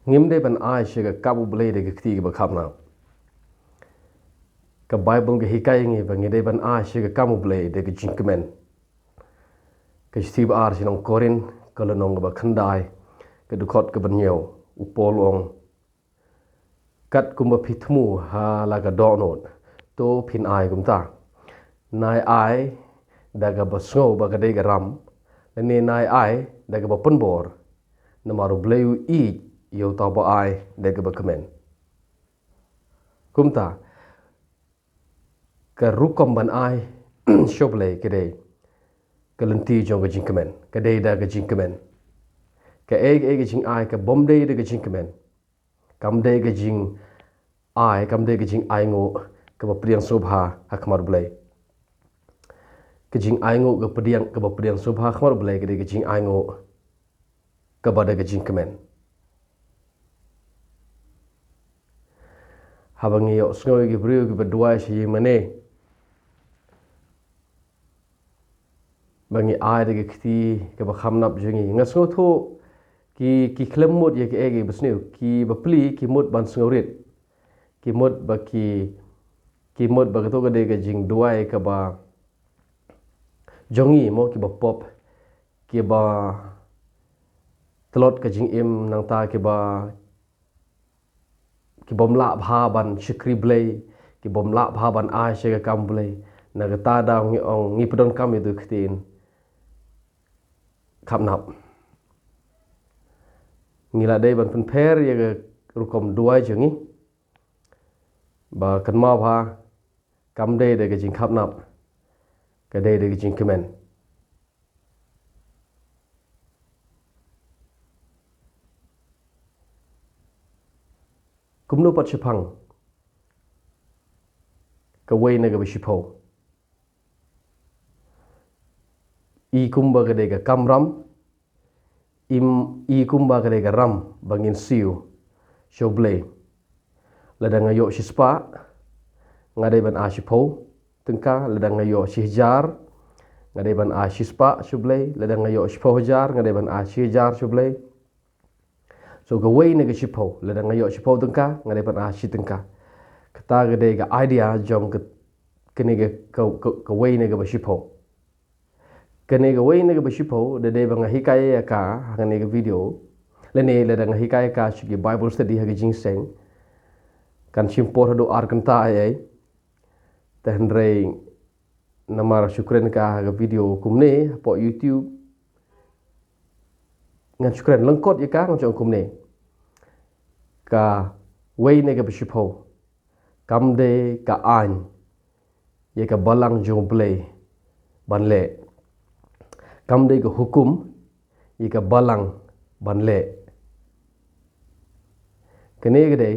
ngim de ban ai she ga kabu ble de kti ga khamna ka bible ga hikai ngi ba ngi de ban ai she ga kamu ble de ga jinkmen ka steve ar sinong korin ka lanong ba khandai ka dukhot ka ban nyeu upolong kat kumba phithmu ha la ga donot to phin ai gumta nai ai daga ba snow ba ga de ga ram ne nai ai daga ba punbor na maru bleu I yo ta ba ai daga ba kemen kumta ka rukom ban ai shoble kede ka lenti jong ga jinkemen ka de da ga jinkemen ka ga jing ai ka bom de ga jinkemen kam de ga jing ai kam de ga jing ai ngo ka ba priang subha hakmar blai ka jing ai ngo ka ba priang subha khmar blai ka de ga jing ai ngo ka ba de ga jinkemen habang yo sngoy gi brio gi badwa shi mane bangi ai de kti ka ba khamnap jingi ngasngo tho ki klemut ye ke ege besniu ki bapli ki mut ban sngorit ki mut ba ki mut ba to ga de ga jing duai ka ba jongi mo ki ba pop ki ba tlot ka jing im nang ta ki ba ki bom la bha ban shikri blai ki bom la bha ban ai she ga kam blai na ga ta da ngi ong ngi pdon kam ye du khtin khamnap ngila de ban pen pher ye ga rukom duai jengi ba kan ma bha kam de ga jing khamnap ka de ga jing kemen kumno pat chipang ka wei na ga bishipo I kumba ga de ga kamram I kumba ga de ga ram bangin siu shoble ladang ayo shispa ngade ban ashipo tengka ladang ayo shihjar ngade ban ashispa shoble ladang ayo shipo jar ngade ban ashijar shoble so ga wei na ga shipo ladang ayo shipo tengka ngade ban ashi tengka kata ga de ga idea jong kene ga ka wei na ga shipo kene ga wei na ga shipo de bang hikaya ka ngane ga video lene ladang hikaya ka shi bible study ha ga jingseng kan simpor do arkanta ai tenre namar syukran ka ga video kumne po YouTube ngan syukran lengkot ya ka ngong kumne ka wei ne ga bishipo kamde ka an ye ka balang joble banle kamde ka hukum ye ka balang banle kene ga dei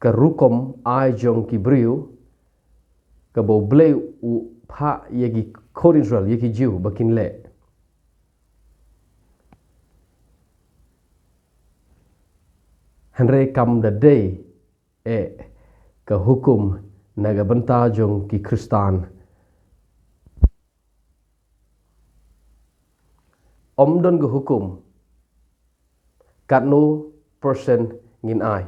ka rukom ai jong ki briu ka bo bleu u pha ye gi kod Israel ye ki jiu bakin le Henry kam da day ka hukum naga banta jong ki Kristan omdon ga hukum kat no person ngin ai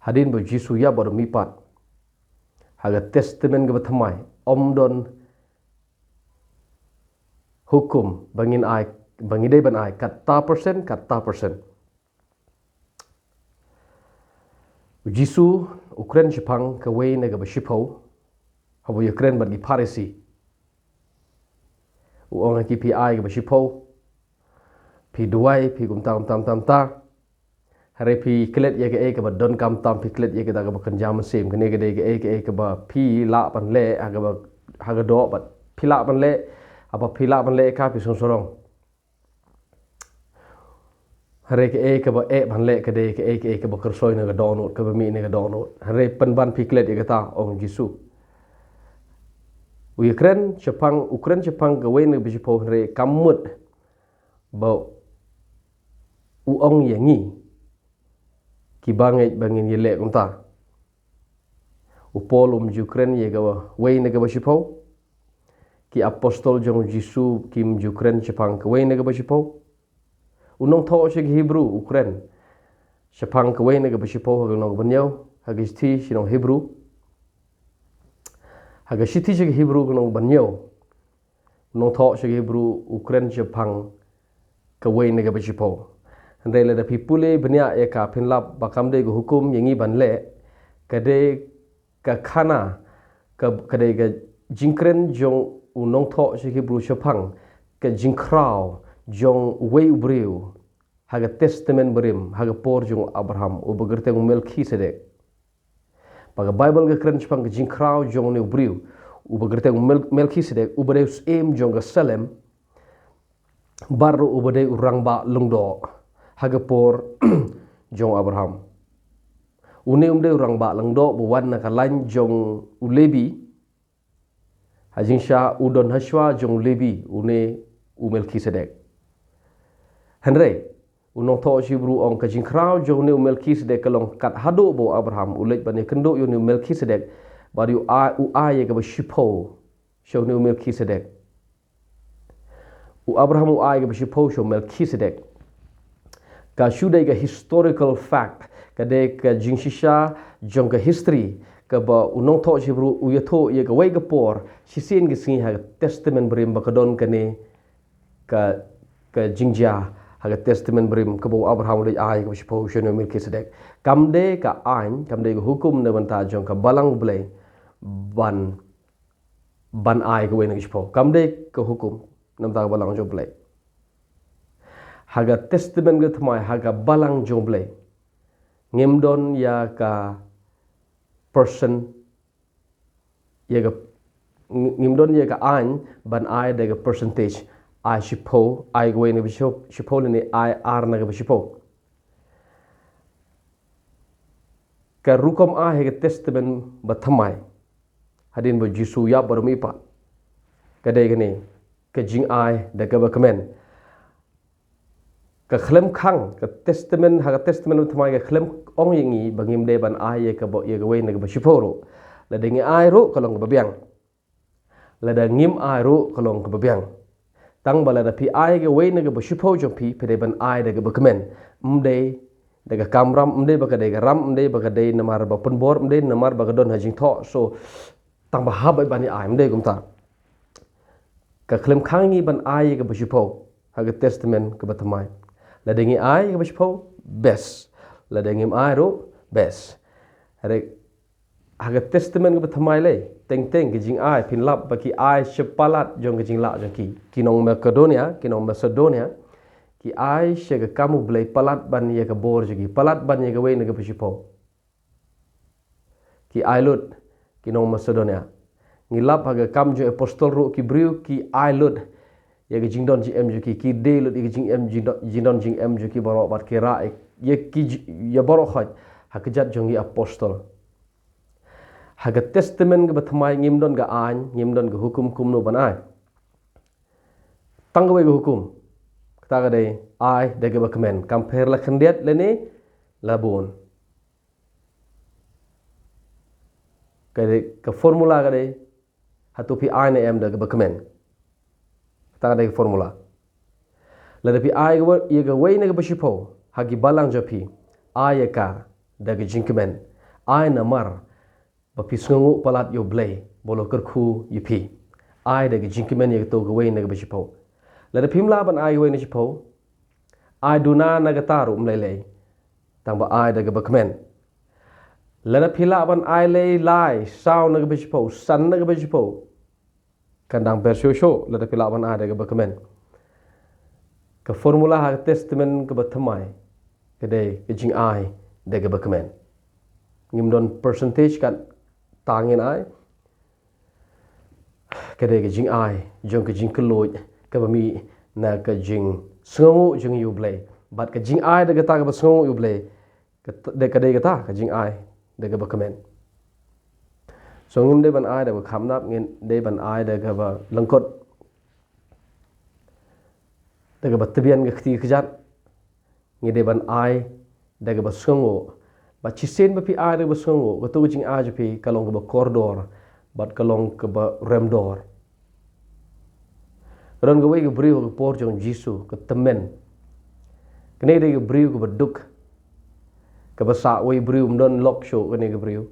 hadin bo jisu ya bor mipat haga testament ga thamai omdon hukum bangin ai bangide ban ai kata persen jisu ukren chipang ka wei na ga bashipo habo ukren ban gi parisi uong ki pi ai ga bashipo pi duai pi gum tam ta hare pi klet ye ga ba don kam tam pi klet ye ga ba kan jam sim kene ga de ga ba pi la ban le aga ba haga do ba pi la ban le apa pi la ban le ka pi song sorong hare ke ba ban le ke de ke ba kersoi na ga donot ke ba mi na ga donot hare pan ban pi klet ye ga ta ong jisu Ukraine Jepang ga wen bi po hare kamut ba uong ye ngi ki bangin ye le kumta upolum Ukraine ye ga wei na ga ba shipo ki apostol jong Jisu kim Ukraine Jepang kawai naga basipo unong tho sig Hebrew Ukraine Jepang kawai naga basipo hagang nong banyaw hagis ti sinong Hebrew haga siti sig Hebrew nong banyaw unong tho sig Hebrew Ukraine Jepang kawai naga basipo Handai la da pipule benya ya ka pinlap bakam de hukum yangi banle kade ka khana kade ga jingkren jong unong tho shi Hebrew Jepang ka jingkrao jong wei ubriu haga testament berim haga por jong Abraham ubagerte Melchizedek paga Bible ga kren Jepang ka jingkrao jong ne ubriu ubagerte Melchizedek ubadeus em jong ga Salem baru ubade urang ba lungdo hagapor jong Abraham une umde urang ba langdo buwan na kalan jong ulebi hajing sha udon haswa jong lebi une Melchizedek henre unong tho Hebrew ong ka jingkrao jong ne Melchizedek kalong kat hado bo Abraham ulet bani kendo yo ne Melchizedek bari u aye ka shipo show ne Melchizedek u Abraham u aye ka shipo show Melchizedek ka shudai ka historical fact kade ka jingshisha jong ka history ka ba unong tho Hebrew u yatho ye ka wai ka por sisin ka singi ha testament brim ba kadon kane ka jingja ha testament brim ka bo Abraham le ai ka shipo shono Melchizedek kamde ka kamde ka hukum ne banta jong ka balang ble ban ai ka wai na shipo kamde ka hukum nam ta balang jo ble haga testament ga thamai haga balang jomble ngemdon ya ka person ya ga ngemdon ya ka ban ai de ga percentage ai shipo ai go ne shipo ne ai ar na ga shipo ka rukom a haga testament ba thamai hadin bo Jisu ya barmi pa ka de ga ne ka jing ai de ga ba kamen ka khlem khang ka testament ha ka testament thamai ka khlem ong yingi bangim de ban ai ka bo ye ga we na ga shiporo la de ngi ai ro kalong ka babyang la da ngim ai ro kalong ka babyang tang bala da pi ai ga we na ga shipo jo pi pe ban ai da ga bakmen mde daga kamram mde ba ka de ga ram mde ba ka de namar ba penbor mde namar ba ka don ha jing tho so tang ba ha ba ban ai mde gum ta ka khlem khang ngi ban ai ga shipo ha ga testament ka ba thamai la dengi ai ka bashpo best la dengi ai ro best hare haga testament ka thamai le teng ke jing ai pin lap ba ki ai shepalat jong ke jing la jong ki nong Macedonia ki ai she ka kamu blai palat ban ye ka bor jogi palat ban ye ka we na ka bashpo ki ai lut ki nong Macedonia ngilap haga kam jo apostol ro ki briu ki ai lut ya ke jingdon gm juki ki de lut ke jing m jingdon jing m juki baro bat kira ye ki ya baro khaj hakjat jongi apostol haga testament ga bathmai ngimdon ga ngimdon ga hukum kumno banai tangwe ga hukum kata ga dei ai de ga bakmen compare la khandiat lene labon ka formula ga dei hatupi ai na em da ga bakmen ta da formula la da pi ai ga ye ga wei na ga bashipo hagi balang japi ai ka da ga jinkmen ai na mar ba pi sungu palat yo blay bolo kerkhu yipi ai da ga jinkmen ye to ga wei na ga bashipo la da pimla ban ai wei na shipo ai duna na ga taru mlele tang ba ai da ga bakmen la da pila ban ai le lai sao na ga bashipo san na ga bashipo kandang bersyo la da pila ban ada ga bakmen ka formula ha testament ka bathamai ka de ka jing ai de ga bakmen ngimdon percentage kan tangin ai ka de ga jing ai jong ka jing kloi ka ba mi na ka jing sngu jing yu blay bat ka jing ai de ga ta ga sngu yu blay ka de ga ta ka jing ai de ga bakmen so ngim de ban ai da ba khamnap ngin de ban ai da ga ba langkot da ga ba tbian ga khti khjat ngi de ban ai da ga ba songo ba chisen ba pi ai da ba songo ga to jing a pi kalong ga ba corridor bat kalong ka ba remdor ron ga wei ga brio ga por jong jisu ka temen kene de ga brio ga beduk ka basa wei brio mdon lok show kene ga brio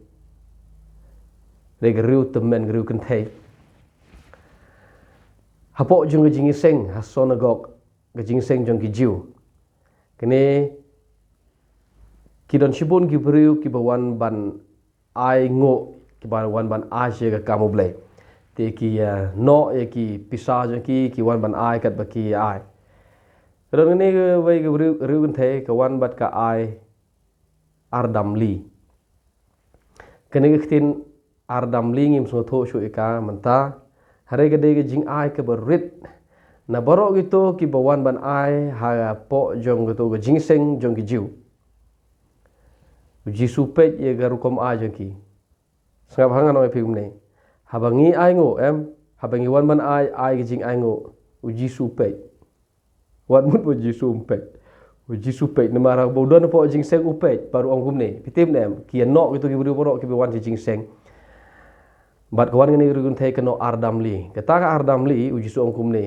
de ga riu temen riu kan thei hapo jong ga jing seng ha sonagog ga jing seng jong ki jiu kene ki don shibun ki brio ki bawan ban ai ngo ki bawan ban a she ga kamu blai te ki no e ki pisa jong ki wan ban ai kat ba ki ai ron ne ga wei ga riu kan thei ka wan bat ka ai ardam li kene ga tin ardam li ngim so tho shu ika manta hare ga de ga jing ai ka barit na baro gitu ki bawan ban ai ha po jong gitu ga jing seng jong ki jiu jisu pet ye ga rukom a jong ki sangap hangan oi pim ne habangi ai ngo em habangi wan ban ai ga jing ai ngo jisu pet wat mut bo jisu pet jisu pet na mara bo don po jing seng upet baru ong gum ne pitim ne ki no gitu ki buru boro ki wan jing seng bat kawan ngene rugun thei kano ardam li kata ka ardam li jisu ong gum ne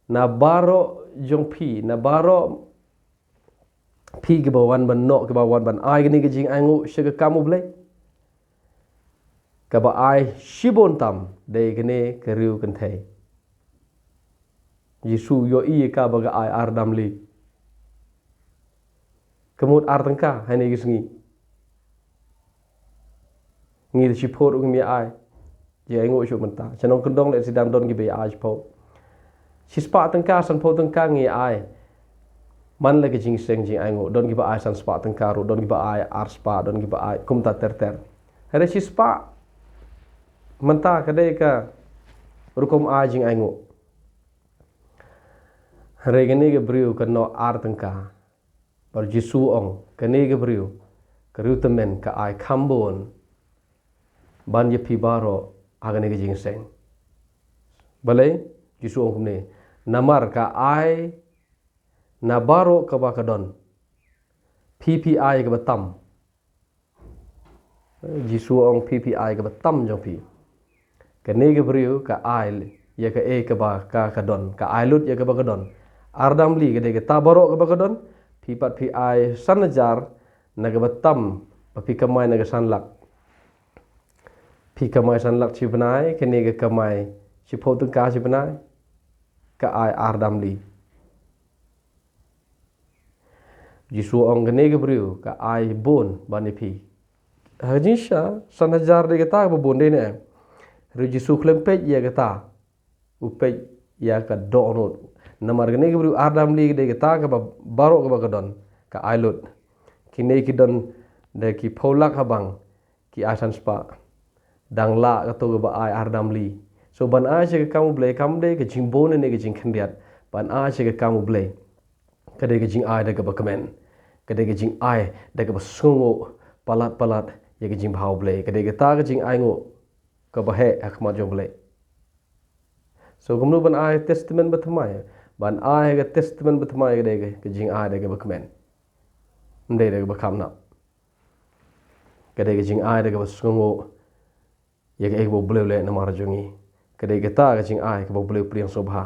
na baro jong pi na baro pi ke bawan ban no ke bawan ban ai gini ke jing ai ngo shega kamu blai ka ba ai shibon tam de gene ke riu kan thei jisu yo i ka ba ga ai ardam li kemut artangka hai ne gisngi ngi de shipor ung mi ai je ai ngo shu menta chanong kendong le sidam don gi be ai shpo shispa tangka san po tangka ngi ai man lagi jing seng jing ai ngo don gi ba ai san spa tangka ru don gi ba ai ar spa don gi ba ai kum ta ter hare shispa menta ka de ka rukom ai jing ai ngo hare gene ge briu ka no ar tangka bar jisu ong kene ge briu kriu temen ka ai kambon ban ye pi baro agane ge jing seng balai jisu ong ne namar ka ai na baro ka ba ka don ppi ka batam jisu ong ppi ka batam jong pi kene ge briu ka ai ye ka e ka ba ka don ka ai lut ye ka ba ka don ardam li ge de ka tabaro ka ba ka don pi pat pi ai sanajar na ga batam pa pi kamai na ga sanlak pi kamai sanlak chi banai kene ga kamai chi photung ka chi banai ka ai ardam li jisu ong kene ga briu ka ai bon bani pi hajisha sanajar de ga ta ba bon de ne ru jisu klem pej ya ga ta u pej ya ka donot namar kene ga briu ardam li de ga ta ka ba baro ka ba ka don ka ai lut kine ki don de ki pholak habang ki asan spa dang la ka to ba ai ardam li so ban a che ka kamu blai kam de ka jing bon ne ka jing khandiat ban a che ka kamu blai ka de ka jing ai de ka ba kamen ka de ka jing ai de ka ba sungo palat ye ka jing bhau blai ka de ka ta ka jing ai ngo ka ba he akma jong blai so gumnu ban ai testament ba thamai ban ai ga testament ba thamai ga de ka jing ai de ka ba kamen ndai de ka ba kam na ka de ka jing ai de ka ba sungo ye ka ek bo blai le na mar jongi ka de ka ta ka jing ai ka bo blai priang so bha